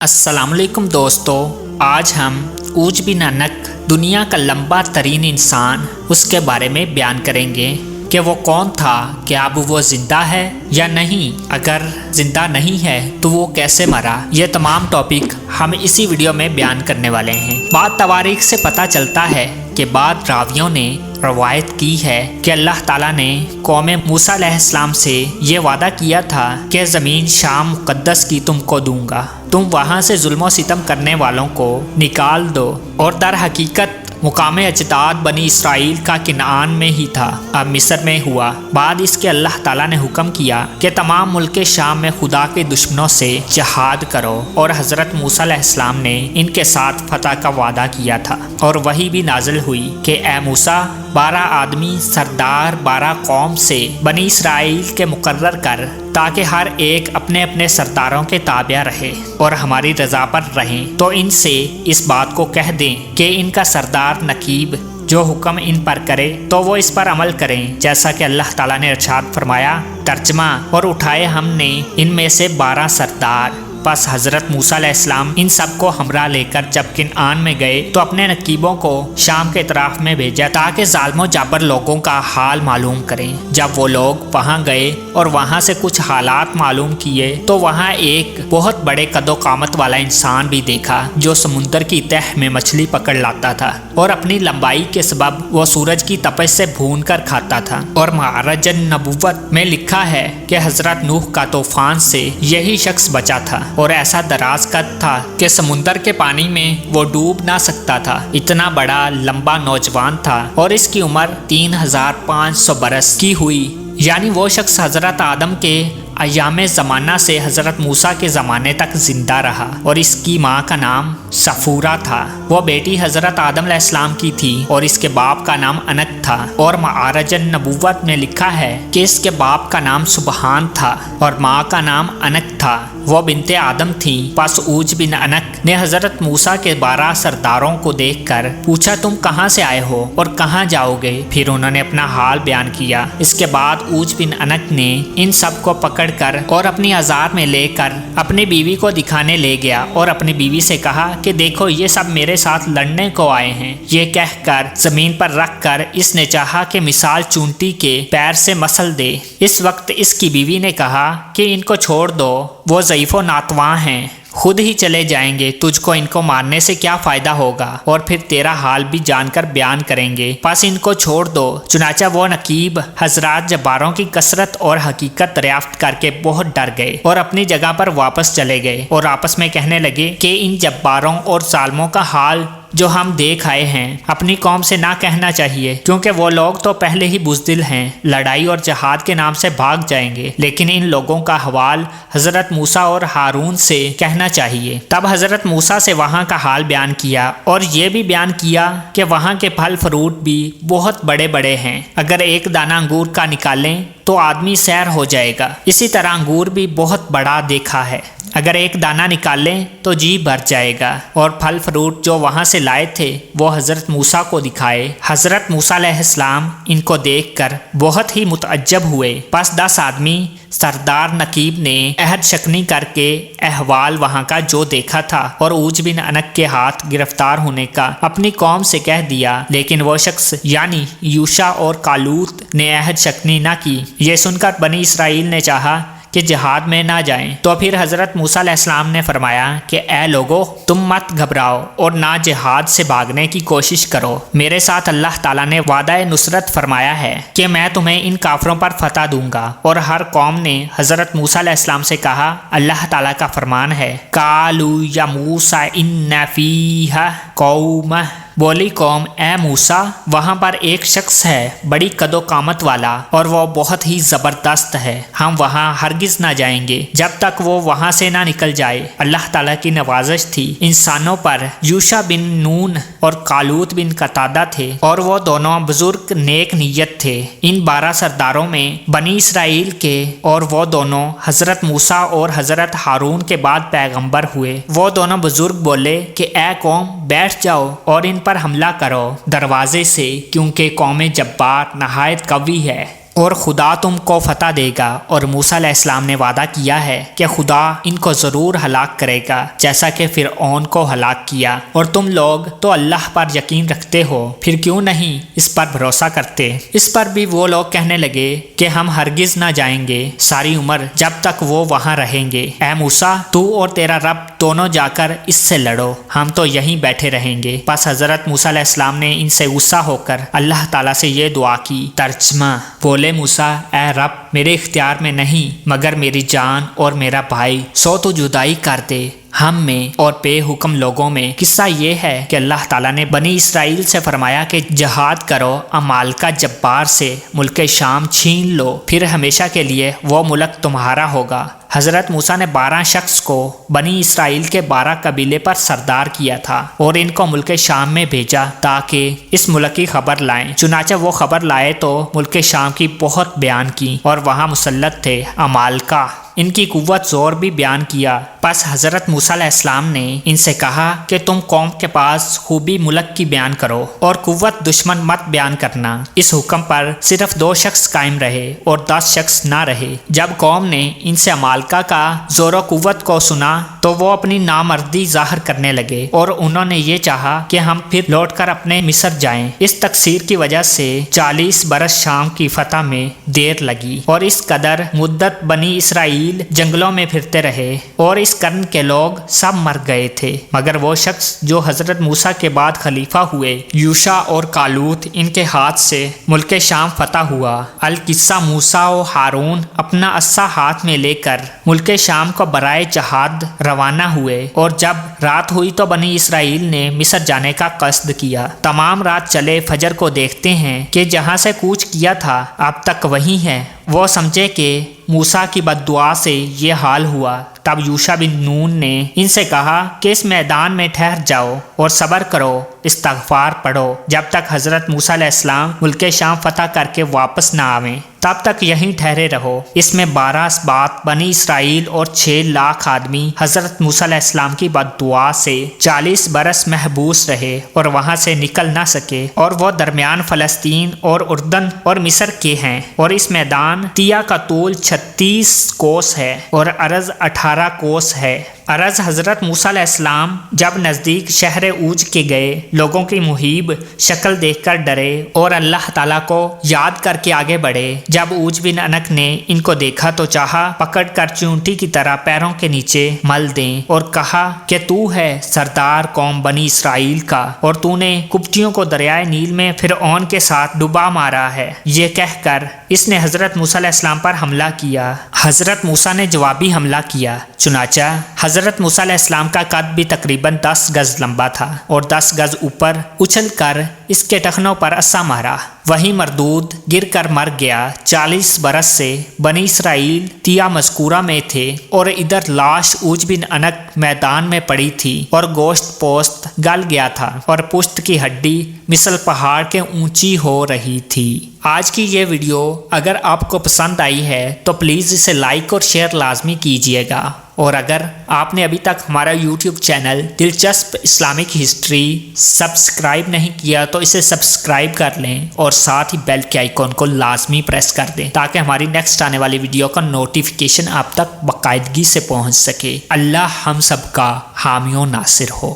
अस्सलाम वालेकुम दोस्तों, आज हम ऊज बिन अनक दुनिया का लंबा तरीन इंसान उसके बारे में बयान करेंगे कि वो कौन था, क्या अब वो ज़िंदा है या नहीं, अगर ज़िंदा नहीं है तो वो कैसे मरा। ये तमाम टॉपिक हम इसी वीडियो में बयान करने वाले हैं। बाद तवारीख से पता चलता है कि बाद रावियों ने रवायत की है कि अल्लाह ताला ने कौम मूसा अलैहिस्सलाम से ये वादा किया था कि ज़मीन शाम मुक़द्दस की तुमको दूंगा, तुम वहाँ से जुल्म सितम करने वालों को निकाल दो। और दर हकीकत मुकाम अजदाद बनी इसराइल का किनान में ही था, अब मिस्र में हुआ। बाद इसके अल्लाह ताला ने हुक्म किया कि तमाम मुल्क शाम में खुदा के दुश्मनों से जहाद करो, और हज़रत मूसा अलैहिस्सलाम ने इनके साथ फतह का वादा किया था। और वही भी नाजिल हुई कि ए मूसा, 12 आदमी सरदार 12 कौम से बनी इसराइल के मुकर्रर कर, ताकि हर एक अपने अपने सरदारों के ताबिया रहे और हमारी रज़ा पर रहें। तो इनसे इस बात को कह दें कि इनका सरदार नकीब जो हुक्म इन पर करे तो वो इस पर अमल करें, जैसा कि अल्लाह ताला ने इरशाद फरमाया। तर्जमा, और उठाए हमने इनमें से 12 सरदार। बस हज़रत मूसा अलैहिस्सलाम इन सब को हमरा लेकर जब किनान में गए तो अपने नकीबों को शाम के इतराफ में भेजा, ताकि ज़ालिम जाबर लोगों का हाल मालूम करें। जब वो लोग वहाँ गए और वहाँ से कुछ हालात मालूम किए तो वहाँ एक बहुत बड़े कदो कामत वाला इंसान भी देखा, जो समुंदर की तह में मछली पकड़ लाता था और अपनी लंबाई के सबब वो सूरज की तपश से भून कर खाता था। और मारजन नबुव्वत में लिखा है कि हज़रत नूह का तूफान से यही शख्स बचा था, और ऐसा दराज कद था कि समुंदर के पानी में वो डूब ना सकता था। इतना बड़ा लंबा नौजवान था और इसकी उम्र 3500 बरस की हुई। यानी वो शख्स हज़रत आदम के अयाम ज़माना से हज़रत मूसा के ज़माने तक ज़िंदा रहा। और इसकी माँ का नाम सफूरा था। वो बेटी हज़रत आदम अलैहिस्सलाम की थी और इसके बाप का नाम अनक था। और मारजन नबुव्वत में लिखा है कि इसके बाप का नाम सुबहान था और माँ का नाम अनक था। वो बिनते आदम थी। बस ऊज बिन अनक ने हज़रत मूसा के 12 सरदारों को देखकर पूछा, तुम कहाँ से आए हो और कहाँ जाओगे? फिर उन्होंने अपना हाल बयान किया। इसके बाद ऊज बिन अनक ने इन सब को पकड़ कर और अपनी आज़ार में लेकर अपनी बीवी को दिखाने ले गया और अपनी बीवी से कहा कि देखो, ये सब मेरे साथ लड़ने को आए हैं। ये कहकर जमीन पर रख कर इसने चाहा कि मिसाल चूंटी के पैर से मसल दे। इस वक्त इसकी बीवी ने कहा कि इनको छोड़ दो, वो ज़ईफ़ो नातवां हैं, खुद ही चले जाएंगे, तुझको इनको मारने से क्या फ़ायदा होगा, और फिर तेरा हाल भी जानकर बयान करेंगे, बस इनको छोड़ दो। चुनाचा वो नकीब हजरात जब्बारों की कसरत और हकीकत दरियाफ्त करके बहुत डर गए और अपनी जगह पर वापस चले गए और आपस में कहने लगे कि इन जब्बारों और जालिमों का हाल जो हम देख आए हैं अपनी कौम से ना कहना चाहिए, क्योंकि वो लोग तो पहले ही बुज़दिल हैं, लड़ाई और जहाद के नाम से भाग जाएंगे। लेकिन इन लोगों का हवाल हज़रत मूसा और हारून से कहना चाहिए। तब हज़रत मूसा से वहाँ का हाल बयान किया और ये भी बयान किया कि वहाँ के फल फ्रूट भी बहुत बड़े बड़े हैं। अगर एक दाना अंगूर का निकालें तो आदमी सैर हो जाएगा। इसी तरह अंगूर भी बहुत बड़ा देखा है, अगर एक दाना निकालें तो जी भर जाएगा। और फल फ्रूट जो वहाँ से लाए थे वो हज़रत मूसा को दिखाए। हज़रत मूसा अलैहिस्सलाम इनको देखकर बहुत ही मुतअज्जब हुए। बस 10 आदमी सरदार नकीब ने अहद शक्नी करके अहवाल वहाँ का जो देखा था और ऊज बिन अनक के हाथ गिरफ्तार होने का अपनी कौम से कह दिया। लेकिन वो शख्स यानी यूशा और कालूत ने अहद शक्नी ना की। ये सुनकर बनी इसराइल ने चाहा कि जिहाद में ना जाएं। तो फिर हज़रत मूसा अलैहिस्सलाम ने फरमाया कि ए लोगो, तुम मत घबराओ और ना जिहाद से भागने की कोशिश करो। मेरे साथ अल्लाह ताला ने वादा नुसरत फरमाया है कि मैं तुम्हें इन काफरों पर फतह दूंगा। और हर कौम ने हज़रत मूसा अलैहिस्सलाम से कहा, अल्लाह ताला का फरमान है, कालू या मूसा इन्ना फीहा कौम, बोली कौम, ए मूसा, वहाँ पर एक शख्स है बड़ी कदो कामत वाला और वो बहुत ही ज़बरदस्त है। हम वहाँ हरगिज़ ना जाएंगे जब तक वो वहाँ से ना निकल जाए। अल्लाह ताला की नवाजिश थी इंसानों पर। यूशा बिन नून और कालूत बिन कतादा थे और वो दोनों बुजुर्ग नेक नीयत थे। इन 12 सरदारों में बनी इसराइल के और वो दोनों हज़रत मूसा और हज़रत हारून के बाद पैगंबर हुए। वो दोनों बुजुर्ग बोले कि ए कौम, बैठ जाओ और इन पर हमला करो दरवाजे से, क्योंकि कौम जब्बार नहायत कवी है। اور خدا تم کو فتح دے گا، اور موسیٰ علیہ السلام نے وعدہ کیا ہے کہ خدا ان کو ضرور ہلاک کرے گا جیسا کہ فرعون کو ہلاک کیا، اور تم لوگ تو اللہ پر یقین رکھتے ہو، پھر کیوں نہیں اس پر بھروسہ کرتے؟ اس پر بھی وہ لوگ کہنے لگے کہ ہم ہرگز نہ جائیں گے ساری عمر جب تک وہ وہاں رہیں گے۔ اے موسیٰ، تو اور تیرا رب دونوں جا کر اس سے لڑو، ہم تو یہیں بیٹھے رہیں گے۔ پس حضرت موسیٰ علیہ السلام نے ان سے غصہ ہو کر اللہ تعالیٰ سے یہ دعا کی۔ ترجمہ: بولے موسیٰ، اے رب، میرے اختیار میں نہیں مگر میری جان اور میرا بھائی، سو تو جدائی کر دے ہم میں اور بے حکم لوگوں میں۔ قصہ یہ ہے کہ اللہ تعالیٰ نے بنی اسرائیل سے فرمایا کہ جہاد کرو، عمالقہ جبار سے ملک شام چھین لو، پھر ہمیشہ کے لیے وہ ملک تمہارا ہوگا۔ حضرت موسیٰ نے 12 شخص کو بنی اسرائیل کے 12 قبیلے پر سردار کیا تھا اور ان کو ملک شام میں بھیجا تاکہ اس ملک کی خبر لائیں۔ چنانچہ وہ خبر لائے تو ملک شام کی بہت بیان کی، اور وہاں مسلط تھے عمالقہ، ان کی قوت زور بھی بیان کیا۔ پس حضرت موسیٰ علیہ السلام نے ان سے کہا کہ تم قوم کے پاس خوبی ملک کی بیان کرو اور قوت دشمن مت بیان کرنا۔ اس حکم پر صرف 2 شخص قائم رہے اور 10 شخص نہ رہے۔ جب قوم نے ان سے عمالقہ کا زور و قوت کو سنا تو وہ اپنی نامردی ظاہر کرنے لگے، اور انہوں نے یہ چاہا کہ ہم پھر لوٹ کر اپنے مصر جائیں۔ اس تقصیر کی وجہ سے 40 برس شام کی فتح میں دیر لگی، اور اس قدر مدت بنی اسرائیل جنگلوں میں پھرتے رہے، اور اس قرن کے لوگ سب مر گئے تھے مگر وہ شخص جو حضرت موسیٰ کے بعد خلیفہ ہوئے، یوشع اور کالوت، ان کے ہاتھ سے ملک شام فتح ہوا۔ القصہ: موسیٰ و ہارون اپنا عصا ہاتھ میں لے کر ملک شام کو برائے جہاد روانہ ہوئے، اور جب رات ہوئی تو بنی اسرائیل نے مصر جانے کا قصد کیا۔ تمام رات چلے، فجر کو دیکھتے ہیں کہ جہاں سے کوچ کیا تھا اب تک وہی ہے۔ وہ سمجھے کہ موسیٰ کی بد دعا سے یہ حال ہوا۔ تب یوشع بن نون نے ان سے کہا کہ اس میدان میں ٹھہر جاؤ اور صبر کرو، استغفار پڑھو، جب تک حضرت موسیٰ علیہ السلام ملک شام فتح کر کے واپس نہ آویں، تب تک یہیں ٹھہرے رہو۔ اس میں 12 اسباط بنی اسرائیل اور 6 لاکھ آدمی حضرت موسیٰ علیہ السلام کی بد دعا سے 40 برس محبوس رہے اور وہاں سے نکل نہ سکے، اور وہ درمیان فلسطین اور اردن اور مصر کے ہیں، اور اس میدان تیا کا طول 36 کوس ہے اور عرض 18 کوس ہے۔ عرض: حضرت موسیٰ علیہ السلام جب نزدیک شہر اوج کے گئے، لوگوں کی مہیب شکل دیکھ کر ڈرے اور اللہ تعالیٰ کو یاد کر کے آگے بڑھے۔ جب اوج بن انک نے ان کو دیکھا تو چاہا پکڑ کر چونٹی کی طرح پیروں کے نیچے مل دیں، اور کہا کہ تو ہے سردار قوم بنی اسرائیل کا، اور تو نے قبطیوں کو دریائے نیل میں فرعون کے ساتھ ڈبا مارا ہے۔ یہ کہہ کر اس نے حضرت موسیٰ علیہ السلام پر حملہ کیا۔ حضرت موسیٰ نے جوابی حملہ کیا، چنانچہ حضرت موسیٰ علیہ السلام کا قد بھی تقریباً 10 گز لمبا تھا، اور 10 گز اوپر اچھل کر اس کے ٹخنوں پر عصا مارا، وہی مردود گر کر مر گیا۔ 40 برس سے بنی اسرائیل تیا مذکورہ میں تھے، اور ادھر لاش اوج بن انک میدان میں پڑی تھی، اور گوشت پوست گل گیا تھا، اور پشت کی ہڈی مثل پہاڑ کے اونچی ہو رہی تھی۔ آج کی یہ ویڈیو اگر آپ کو پسند آئی ہے تو پلیز اسے لائک اور شیئر لازمی کیجیے گا، اور اگر آپ نے ابھی تک ہمارا یوٹیوب چینل دلچسپ اسلامک ہسٹری سبسکرائب نہیں کیا تو اسے سبسکرائب کر لیں، اور ساتھ ہی بیل کے آئیکن کو لازمی پریس کر دیں تاکہ ہماری نیکسٹ آنے والی ویڈیو کا نوٹیفیکیشن آپ تک باقاعدگی سے پہنچ سکے۔ اللہ ہم سب کا حامی و ناصر ہو۔